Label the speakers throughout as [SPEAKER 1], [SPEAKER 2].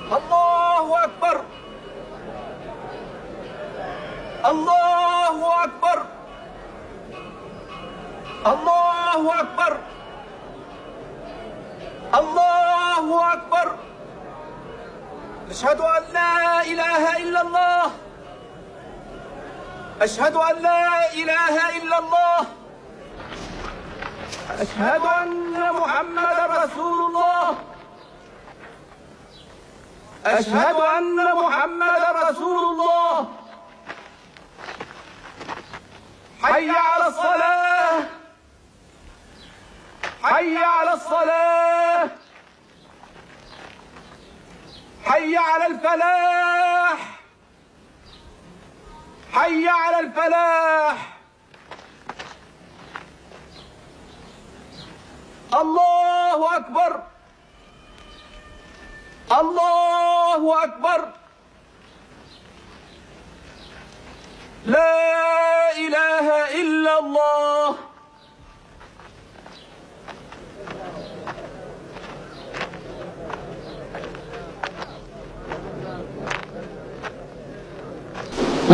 [SPEAKER 1] الله أكبر الله أكبر الله أكبر الله أكبر أشهد أن لا إله إلا الله أشهد أن لا إله إلا الله أشهد أن محمد رسول الله أشهد أن محمد رسول الله حي على الصلاة حي على الصلاة حي على الفلاح حي على الفلاح الله أكبر الله أكبر لا إله إلا الله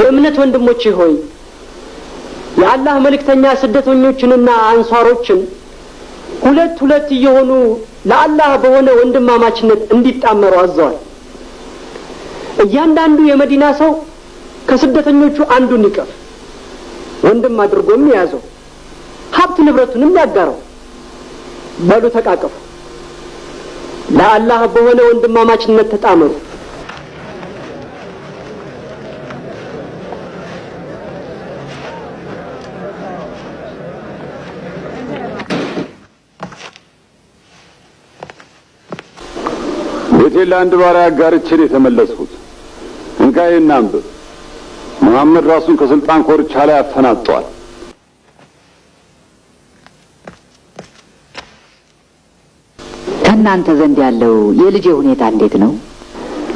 [SPEAKER 2] የእምነት ወንድሞቼ ሆይ የአላህ መልእክተኛ ስደተኞችንና አንሷሮችን ሁለት ሁለት እየሆኑ ለአላህ በሆነ ወንድማማችነት እንዲጣመሩ አዘዋል። እያንዳንዱ የመዲና ሰው ከስደተኞቹ አንዱን ይቀፍ ወንድም አድርጎም ያዘው፣ ሀብት ንብረቱንም ያጋራው። በሉ ተቃቀፉ፣ ለአላህ በሆነ ወንድማማችነት ተጣመሩ።
[SPEAKER 3] ለአንድ ባሪያ ጋርችን የተመለስኩት እንካይና አንብብ። መሐመድ ራሱን ከስልጣን ኮርቻ ላይ አፈናጧል።
[SPEAKER 4] ከእናንተ ዘንድ ያለው የልጄ ሁኔታ እንዴት ነው?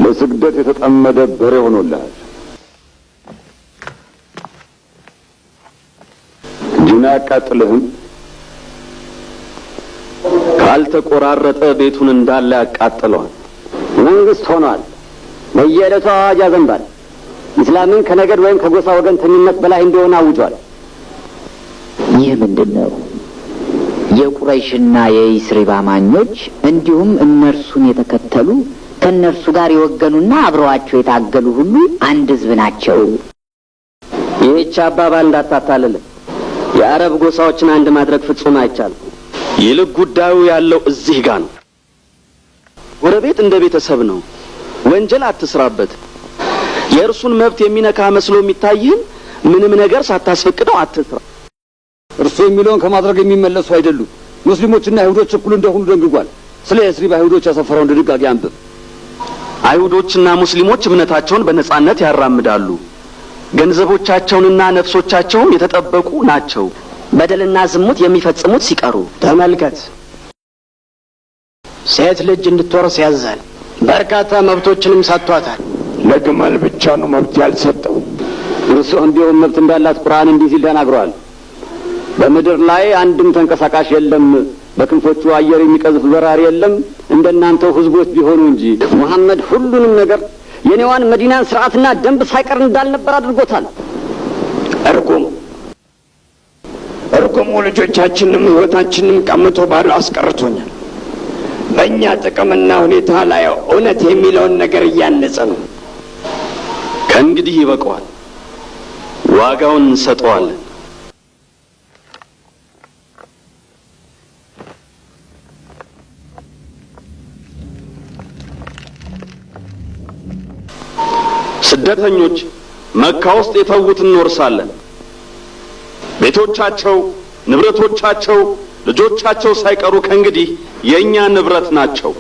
[SPEAKER 3] ለስግደት የተጠመደ በሬ ሆኖልሃል። ጅና ያቃጥልህም
[SPEAKER 5] ካልተቆራረጠ ቤቱን እንዳለ ያቃጥለዋል።
[SPEAKER 2] መንግስት ሆኗል። በየዕለቱ አዋጅ ያዘንባል። እስላምን ከነገድ ወይም ከጎሳ ወገንተኝነት በላይ እንደሆነ አውጇል።
[SPEAKER 4] ይህ ምንድነው? የቁረይሽና የኢስሪብ አማኞች እንዲሁም እነርሱን የተከተሉ ከእነርሱ ጋር የወገኑና አብረዋቸው የታገሉ ሁሉ አንድ ህዝብ ናቸው።
[SPEAKER 2] ይህች አባባል እንዳታታልል። የአረብ ጎሳዎችን አንድ ማድረግ ፍጹም አይቻልም።
[SPEAKER 5] ይልቅ ጉዳዩ ያለው እዚህ ጋር ነው። ጎረቤት እንደ ቤተሰብ ነው። ወንጀል አትስራበት። የእርሱን መብት የሚነካ መስሎ የሚታይህን ምንም ነገር ሳታስፈቅደው አትስራ።
[SPEAKER 3] እርሱ የሚለውን ከማድረግ የሚመለሱ አይደሉም። ሙስሊሞችና አይሁዶች እኩል እንደሆኑ ደንግጓል። ስለ እስሪብ አይሁዶች ያሰፈረውን ድንጋጌ አንብብ።
[SPEAKER 5] አይሁዶችና ሙስሊሞች እምነታቸውን በነጻነት ያራምዳሉ። ገንዘቦቻቸውንና ነፍሶቻቸውም የተጠበቁ ናቸው።
[SPEAKER 2] በደልና ዝሙት የሚፈጽሙት ሲቀሩ ተመልከት። ሴት ልጅ እንድትወርስ ያዛል። በርካታ መብቶችንም ሰጥቷታል።
[SPEAKER 3] ለግመል ብቻ ነው መብት ያልሰጠው።
[SPEAKER 2] እርሱም ቢሆን መብት እንዳላት ቁርአን እንዲህ ሲል ተናግሯል። በምድር ላይ አንድም ተንቀሳቃሽ የለም፣ በክንፎቹ አየር የሚቀዝፍ በራሪ የለም እንደናንተው ህዝቦች ቢሆኑ እንጂ። መሐመድ ሁሉንም ነገር የኔዋን መዲናን ስርዓትና ደንብ ሳይቀር እንዳልነበር አድርጎታል።
[SPEAKER 6] እርጉሙ ልጆቻችንም ህይወታችንም ቀምቶ ባዶ አስቀርቶኛል። በእኛ ጥቅምና ሁኔታ ላይ እውነት የሚለውን ነገር እያነጸ ነው።
[SPEAKER 5] ከእንግዲህ ይበቃዋል፣ ዋጋውን እንሰጠዋለን። ስደተኞች መካ ውስጥ የተዉትን እንወርሳለን። ቤቶቻቸው፣ ንብረቶቻቸው፣ ልጆቻቸው ሳይቀሩ ከእንግዲህ የእኛ ንብረት ናቸው።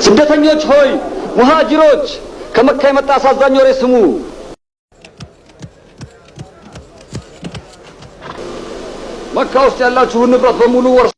[SPEAKER 3] ስደተኞች ሆይ ሙሃጅሮች ከመካ የመጣ አሳዛኝ ወሬ ስሙ። መካ ውስጥ ያላችሁን ንብረት በሙሉ ወርስ